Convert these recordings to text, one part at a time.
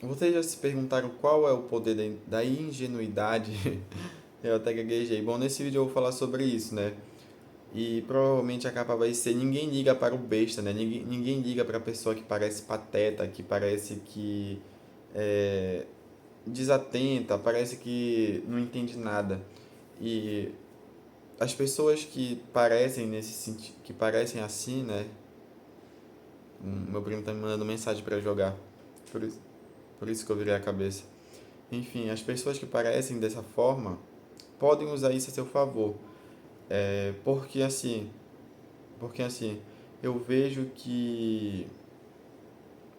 Vocês já se perguntaram qual é o poder da ingenuidade? Eu até gaguejei. Bom, nesse vídeo eu vou falar sobre isso, né? E provavelmente a capa vai ser ninguém liga para o besta, né? Ninguém liga para a pessoa que parece pateta, que parece que é desatenta, parece que não entende nada. E as pessoas que parecem nesse sentido, que parecem assim, né? Meu primo tá me mandando mensagem para jogar. Por isso, por isso que eu virei a cabeça. Enfim, as pessoas que parecem dessa forma podem usar isso a seu favor. É, porque assim, eu vejo que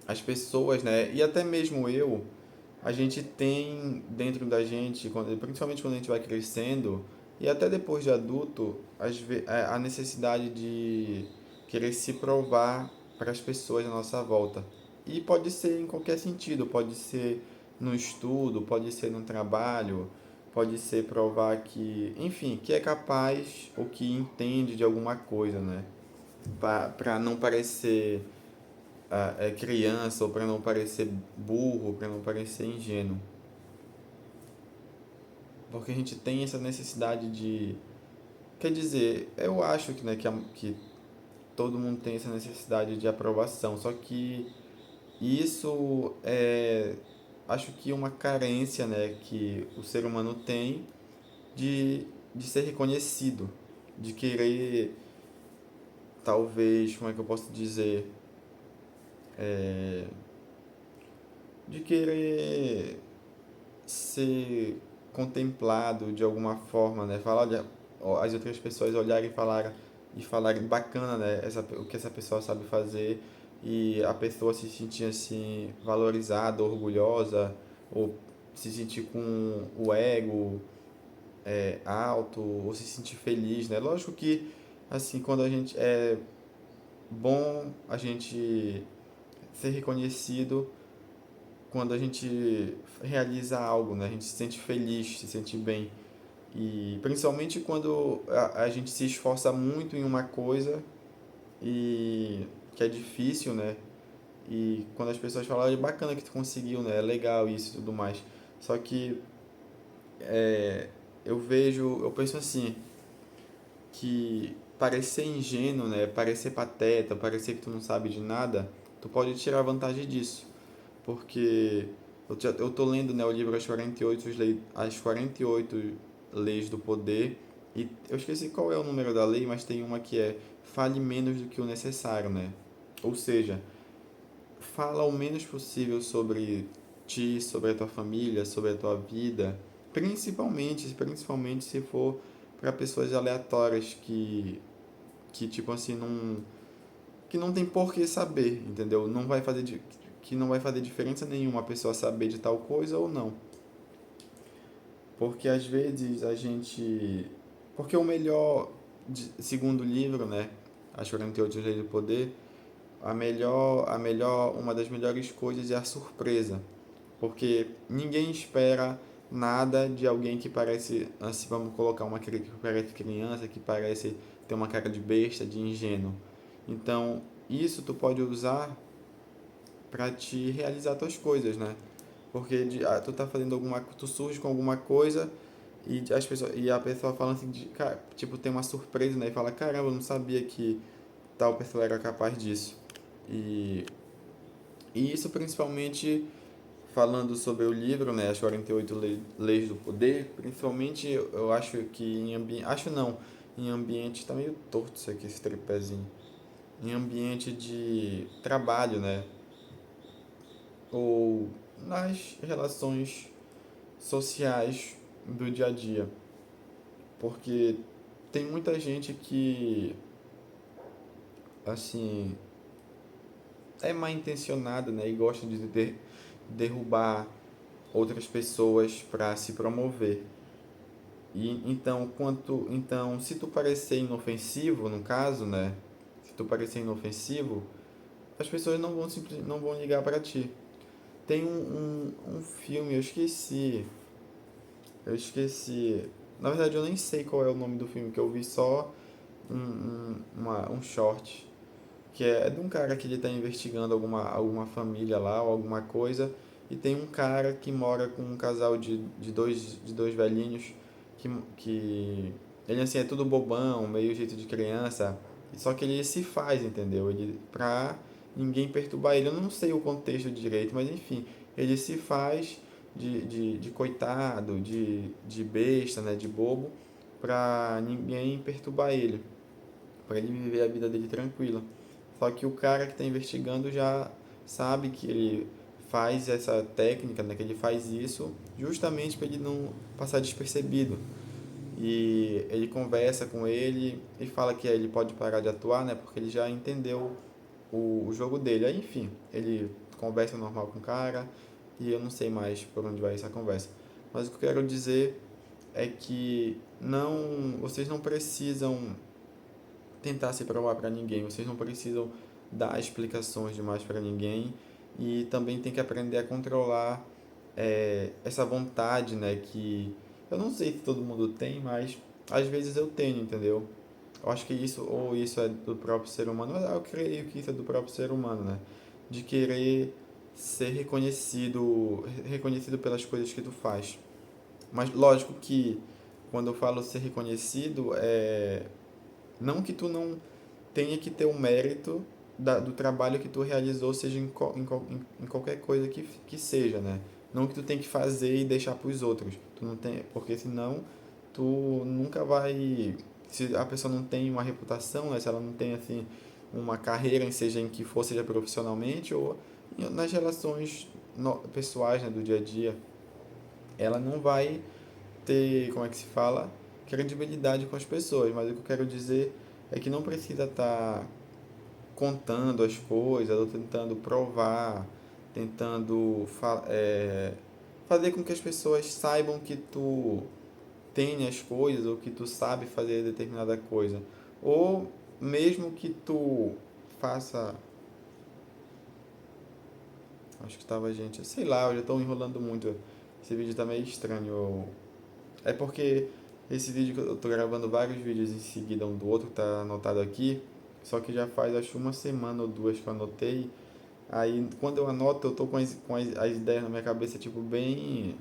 as pessoas, né, e até mesmo eu, a gente tem dentro da gente, principalmente quando a gente vai crescendo, e até depois de adulto, a necessidade de querer se provar para as pessoas à nossa volta. E pode ser em qualquer sentido, pode ser no estudo, pode ser no trabalho, pode ser provar que, enfim, que é capaz ou que entende de alguma coisa, né? Para não parecer criança ou para não parecer burro, para não parecer ingênuo. Porque a gente tem essa necessidade de. Quer dizer, eu acho que, né, que todo mundo tem essa necessidade de aprovação, só que isso é, acho que uma carência, né, que o ser humano tem de, de ser reconhecido, de querer, talvez, como é que eu posso dizer, de querer ser contemplado de alguma forma, né? Falar, olha, as outras pessoas olharem e falarem bacana, né? O que essa pessoa sabe fazer e a pessoa se sentir assim valorizada, orgulhosa ou se sentir com o ego alto ou se sentir feliz, né? Lógico que assim quando a gente é bom a gente ser reconhecido quando a gente realiza algo, né? A gente se sente feliz, se sente bem. E principalmente quando a gente se esforça muito em uma coisa e que é difícil, né? E quando as pessoas falam, é bacana que tu conseguiu, né? É legal isso e tudo mais. Só que eu penso assim, que parecer ingênuo, né? Parecer pateta, parecer que tu não sabe de nada, tu pode tirar vantagem disso. Porque eu tô lendo, né, o livro As 48 Leis do Poder, e eu esqueci qual é o número da lei, mas tem uma que é fale menos do que o necessário, né? Ou seja, fala o menos possível sobre ti, sobre a tua família, sobre a tua vida, principalmente se for para pessoas aleatórias que tipo assim não tem por que saber, entendeu? Que não vai fazer diferença nenhuma a pessoa saber de tal coisa ou não. Porque às vezes a gente. Porque o melhor, segundo o livro, né? As 48 Leis do Poder, uma das melhores coisas é a surpresa. Porque ninguém espera nada de alguém que parece, assim, vamos colocar que parece criança, que parece ter uma cara de besta, de ingênuo. Então, isso tu pode usar para te realizar tuas coisas, né? Porque tu tá fazendo tu surge com alguma coisa e a pessoa fala assim, cara, tipo, tem uma surpresa, né? E fala, caramba, eu não sabia que tal pessoa era capaz disso. E, e isso principalmente falando sobre o livro, né, as 48 leis do poder, principalmente eu acho que em ambiente, tá meio torto isso aqui, esse tripézinho. Em ambiente de trabalho, né? Ou nas relações sociais do dia a dia. Porque tem muita gente que, assim, é mal intencionada, né? E gosta de derrubar outras pessoas para se promover. E então, se tu parecer inofensivo, no caso, né? Se tu parecer inofensivo, as pessoas não vão ligar para ti. Tem um filme, eu esqueci. Na verdade, eu nem sei qual é o nome do filme, que eu vi só um short, que é de um cara que ele tá investigando alguma família lá ou alguma coisa, e tem um cara que mora com um casal de dois velhinhos que ele assim é tudo bobão, meio jeito de criança, só que ele se faz, entendeu? Ele pra ninguém perturbar ele. Eu não sei o contexto direito, mas enfim, ele se faz de coitado, de besta, né, de bobo, pra ninguém perturbar ele, pra ele viver a vida dele tranquila. Só que o cara que está investigando já sabe que ele faz essa técnica, né, que ele faz isso justamente para ele não passar despercebido. E ele conversa com ele e fala que ele pode parar de atuar, né, porque ele já entendeu o jogo dele. Aí, enfim, ele conversa normal com o cara e eu não sei mais por onde vai essa conversa. Mas o que eu quero dizer é que vocês não precisam tentar se provar para ninguém, vocês não precisam dar explicações demais para ninguém e também tem que aprender a controlar essa vontade, né, que eu não sei se todo mundo tem, mas às vezes eu tenho, entendeu? Eu acho que isso é do próprio ser humano, mas eu creio que isso é do próprio ser humano, né? De querer ser reconhecido pelas coisas que tu faz. Mas lógico que quando eu falo ser reconhecido, não que tu não tenha que ter o mérito do trabalho que tu realizou, seja em qualquer coisa que seja, né? Não que tu tem que fazer e deixar para os outros. Tu não tem, porque senão tu nunca vai, se a pessoa não tem uma reputação, né? Se ela não tem assim uma carreira, seja em que for, seja profissionalmente ou nas relações pessoais, né, do dia a dia, ela não vai ter, como é que se fala, credibilidade com as pessoas. Mas o que eu quero dizer é que não precisa estar contando as coisas, ou tentando provar, tentando fazer com que as pessoas saibam que tu tem as coisas ou que tu sabe fazer determinada coisa. Ou mesmo que tu faça. Acho que estava gente. Sei lá, eu já estou enrolando muito. Esse vídeo tá meio estranho. É porque esse vídeo que eu tô gravando vários vídeos em seguida um do outro, tá anotado aqui. Só que já faz acho uma semana ou duas que eu anotei. Aí quando eu anoto, eu tô com as ideias na minha cabeça, tipo, bem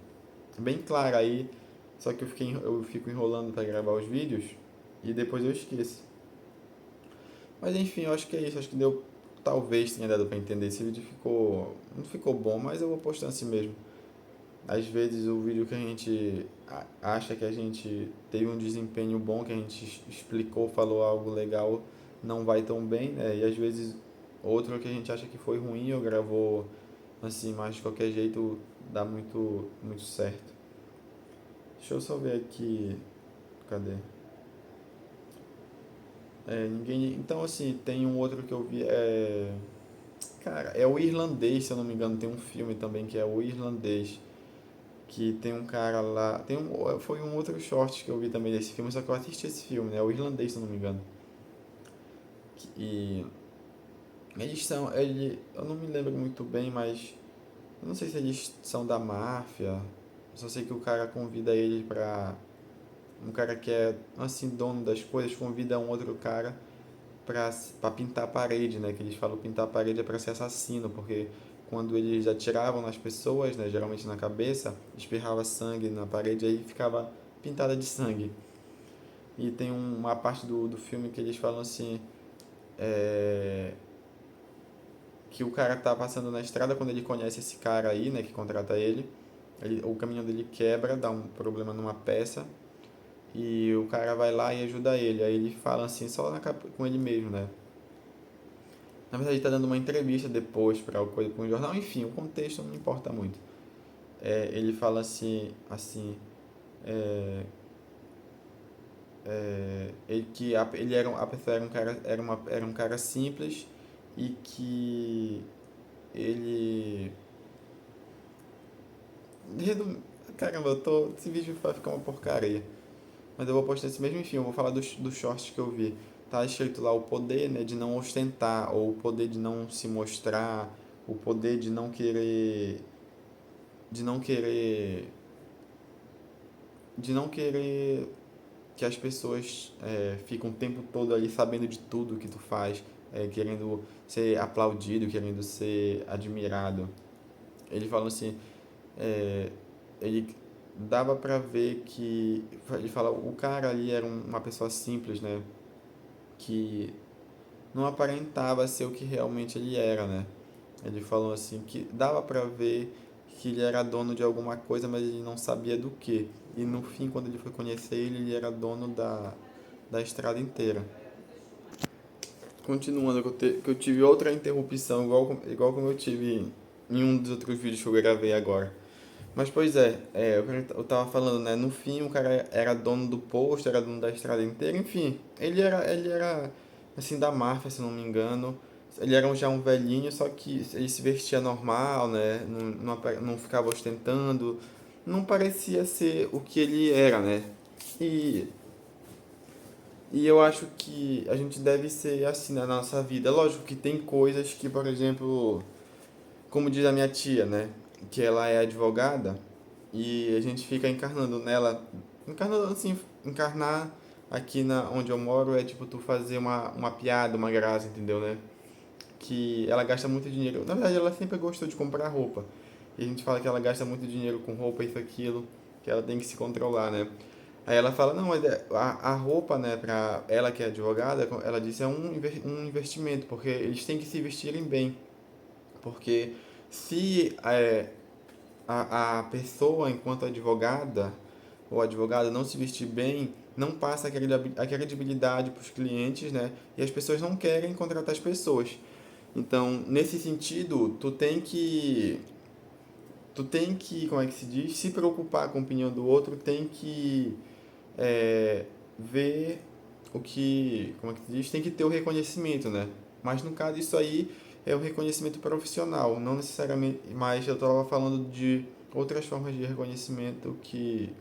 clara aí. Só que eu fico enrolando para gravar os vídeos e depois eu esqueço. Mas enfim, eu acho que é isso. Acho que deu. Talvez tenha dado para entender. Esse vídeo não ficou bom, mas eu vou postar assim mesmo. Às vezes o vídeo que a gente acha que a gente teve um desempenho bom, que a gente explicou, falou algo legal, não vai tão bem, né? E às vezes outro que a gente acha que foi ruim ou gravou assim, mas de qualquer jeito dá muito, muito certo. Deixa eu só ver aqui. Cadê? Ninguém. Então, assim, tem um outro que eu vi. Cara, é o Irlandês, se eu não me engano. Tem um filme também que é o Irlandês. Que tem um cara lá. Foi um outro short que eu vi também desse filme, só que eu assisti esse filme, né? É o Irlandês, se eu não me engano. E eles são. Eu não me lembro muito bem, mas. Eu não sei se eles são da máfia. Só sei que o cara convida ele pra. Um cara que é, assim, dono das coisas, convida um outro cara pra pintar a parede, né? Que eles falam pintar a parede é pra ser assassino, porque quando eles atiravam nas pessoas, né? Geralmente na cabeça, espirrava sangue na parede aí ficava pintada de sangue. E tem uma parte do filme que eles falam assim, é, que o cara tá passando na estrada quando ele conhece esse cara aí, né? Que contrata ele, o caminhão dele quebra, dá um problema numa peça, e o cara vai lá e ajuda ele. Aí ele fala assim, com ele mesmo, né? Na verdade, ele está dando uma entrevista depois para um jornal. Enfim, o contexto não importa muito. Ele fala assim, é, ele era a pessoa era um cara simples e que ele resum- caramba, esse vídeo vai ficar uma porcaria. Mas eu vou postar esse mesmo, enfim, eu vou falar dos shorts que eu vi. Tá escrito lá o poder, né, de não ostentar, ou o poder de não se mostrar, o poder de não querer de não querer que as pessoas ficam o tempo todo ali sabendo de tudo que tu faz, querendo ser aplaudido, querendo ser admirado. Ele falou assim, é, ele dava pra ver que, ele fala, o cara ali era uma pessoa simples, né? Que não aparentava ser o que realmente ele era, né? Ele falou assim que dava pra ver que ele era dono de alguma coisa, mas ele não sabia do que. E no fim, quando ele foi conhecer ele, ele era dono da estrada inteira. Continuando, que eu tive outra interrupção, igual como eu tive em um dos outros vídeos que eu gravei agora. Mas, pois eu tava falando, né? No fim, o cara era dono do posto, era dono da estrada inteira, enfim. Ele era assim, da máfia, se não me engano. Ele era já um velhinho, só que ele se vestia normal, né? Não ficava ostentando. Não parecia ser o que ele era, né? E, e eu acho que a gente deve ser assim na nossa vida. Lógico que tem coisas que, por exemplo, como diz a minha tia, né? Que ela é advogada e a gente fica encarnando nela. Encarnando assim, encarnar aqui onde eu moro é tipo tu fazer uma piada, uma graça, entendeu, né? Que ela gasta muito dinheiro. Na verdade, ela sempre gostou de comprar roupa. E a gente fala que ela gasta muito dinheiro com roupa, isso, aquilo, que ela tem que se controlar, né? Aí ela fala, não, mas a roupa, né, pra ela que é advogada, ela disse, é um investimento, porque eles têm que se vestirem bem. Porque se a pessoa, enquanto advogada ou advogada, não se vestir bem, não passa a credibilidade para os clientes, né? E as pessoas não querem contratar as pessoas. Então, nesse sentido, tu tem que, como é que se diz, se preocupar com a opinião do outro, tem que ver como é que se diz, tem que ter o reconhecimento, né? Mas no caso isso aí é o reconhecimento profissional, não necessariamente, mas eu estava falando de outras formas de reconhecimento que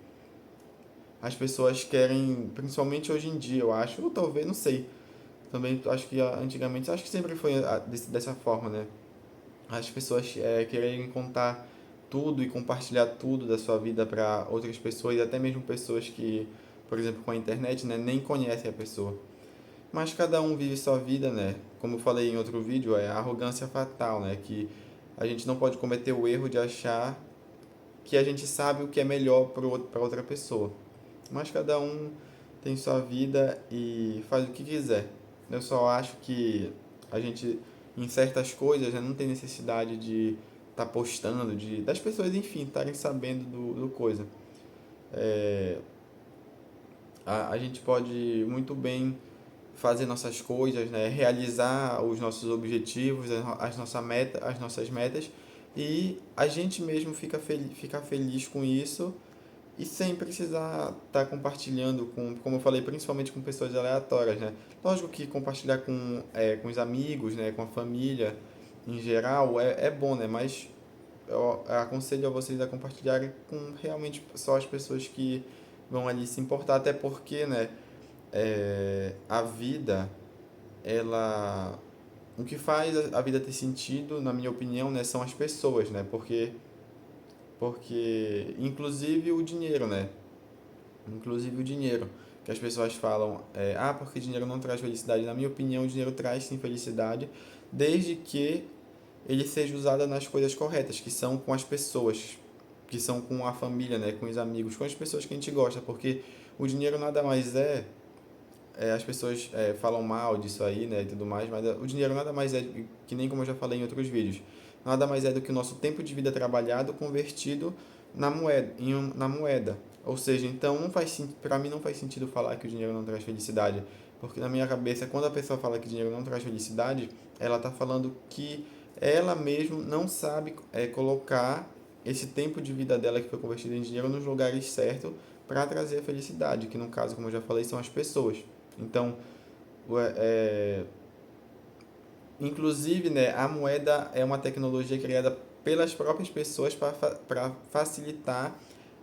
as pessoas querem, principalmente hoje em dia, eu acho, ou talvez, não sei. Também acho que antigamente, acho que sempre foi dessa forma, né? As pessoas querem contar tudo e compartilhar tudo da sua vida para outras pessoas, até mesmo pessoas que, por exemplo, com a internet, né, nem conhecem a pessoa. Mas cada um vive sua vida, né? Como eu falei em outro vídeo, é a arrogância fatal, né? Que a gente não pode cometer o erro de achar que a gente sabe o que é melhor para outra pessoa. Mas cada um tem sua vida e faz o que quiser. Eu só acho que a gente, em certas coisas, né, não tem necessidade de estar postando, das pessoas, enfim, estarem sabendo do coisa. A gente pode muito bem fazer nossas coisas, né, realizar os nossos objetivos, as nossas metas, e a gente mesmo fica feliz com isso e sem precisar estar compartilhando como eu falei, principalmente com pessoas aleatórias, né? Lógico que compartilhar com os amigos, né, com a família em geral é bom, né? Mas eu aconselho a vocês a compartilharem com realmente só as pessoas que vão ali se importar, até porque, né, a vida, ela... O que faz a vida ter sentido, na minha opinião, né, são as pessoas, né? Porque inclusive o dinheiro, né? Inclusive o dinheiro, que as pessoas falam, porque dinheiro não traz felicidade. Na minha opinião, o dinheiro traz sim felicidade, desde que ele seja usado nas coisas corretas, que são com as pessoas, que são com a família, né, com os amigos, com as pessoas que a gente gosta, porque o dinheiro nada mais as pessoas falam mal disso aí, né, e tudo mais, mas o dinheiro nada mais é, que nem como eu já falei em outros vídeos, nada mais é do que o nosso tempo de vida trabalhado convertido na moeda. Ou seja, então não faz para mim não faz sentido falar que o dinheiro não traz felicidade, porque na minha cabeça, quando a pessoa fala que dinheiro não traz felicidade, ela está falando que ela mesmo não sabe colocar esse tempo de vida dela que foi convertido em dinheiro nos lugares certos para trazer a felicidade, que no caso, como eu já falei, são as pessoas. Então, inclusive, né, a moeda é uma tecnologia criada pelas próprias pessoas para facilitar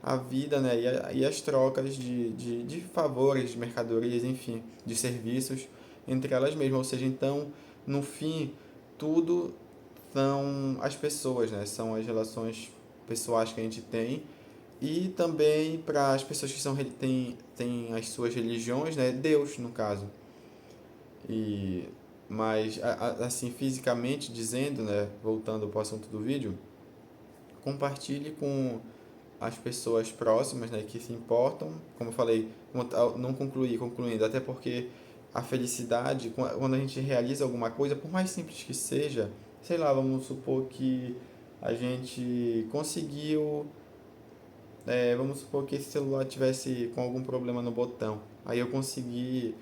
a vida, né, e as trocas de favores, de mercadorias, enfim, de serviços entre elas mesmas. Ou seja, então, no fim, tudo são as pessoas, né, são as relações pessoais que a gente tem. E também para as pessoas que têm as suas religiões, né, Deus, no caso. E, mas, assim, fisicamente dizendo, né, voltando para o assunto do vídeo, compartilhe com as pessoas próximas, né, que se importam. Como eu falei, não concluindo, até porque a felicidade, quando a gente realiza alguma coisa, por mais simples que seja, sei lá, vamos supor que a gente conseguiu, vamos supor que esse celular tivesse com algum problema no botão. Aí eu consegui,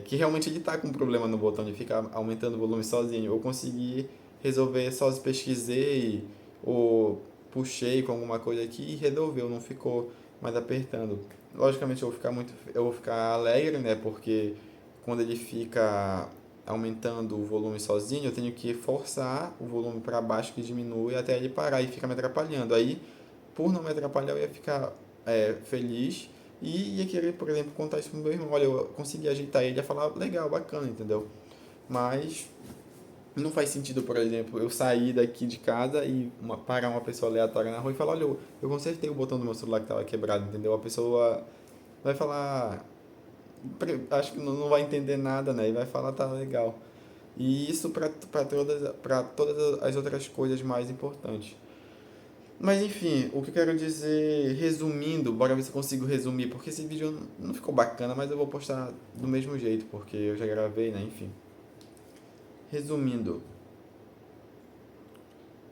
que realmente ele está com um problema no botão de ficar aumentando o volume sozinho. Eu consegui resolver, só pesquisei ou puxei com alguma coisa aqui e resolveu, não ficou mais apertando. Logicamente eu vou ficar alegre, né? Porque quando ele fica aumentando o volume sozinho, eu tenho que forçar o volume para baixo que diminui até ele parar e fica me atrapalhando. Aí, por não me atrapalhar, eu ia ficar feliz e ia querer, por exemplo, contar isso pro meu irmão. Olha, eu consegui ajeitar ele, ia falar legal, bacana, entendeu? Mas não faz sentido, por exemplo, eu sair daqui de casa e parar uma pessoa aleatória na rua e falar, olha, eu consertei o botão do meu celular que estava quebrado, entendeu? A pessoa vai falar, acho que não vai entender nada, né? E vai falar, tá legal. E isso para todas as outras coisas mais importantes. Mas enfim, o que eu quero dizer, resumindo, bora ver se eu consigo resumir, porque esse vídeo não ficou bacana, mas eu vou postar do mesmo jeito, porque eu já gravei, né? Enfim. Resumindo,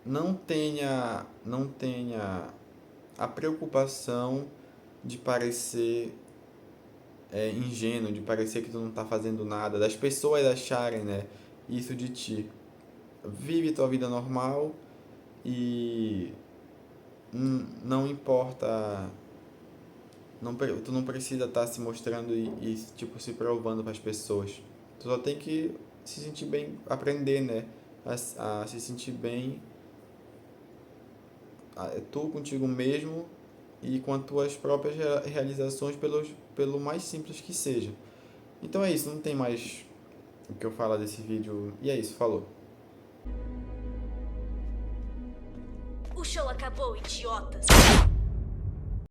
não tenha a preocupação de parecer ingênuo, de parecer que tu não tá fazendo nada, das pessoas acharem, né, isso de ti. Vive tua vida normal e não importa, tu não precisa estar se mostrando tipo se provando para as pessoas. Tu só tem que se sentir bem, aprender, né, a se sentir bem, tu contigo mesmo e com as tuas próprias realizações pelo mais simples que seja. Então é isso, não tem mais o que eu falar desse vídeo. E é isso, falou. O show acabou, idiotas!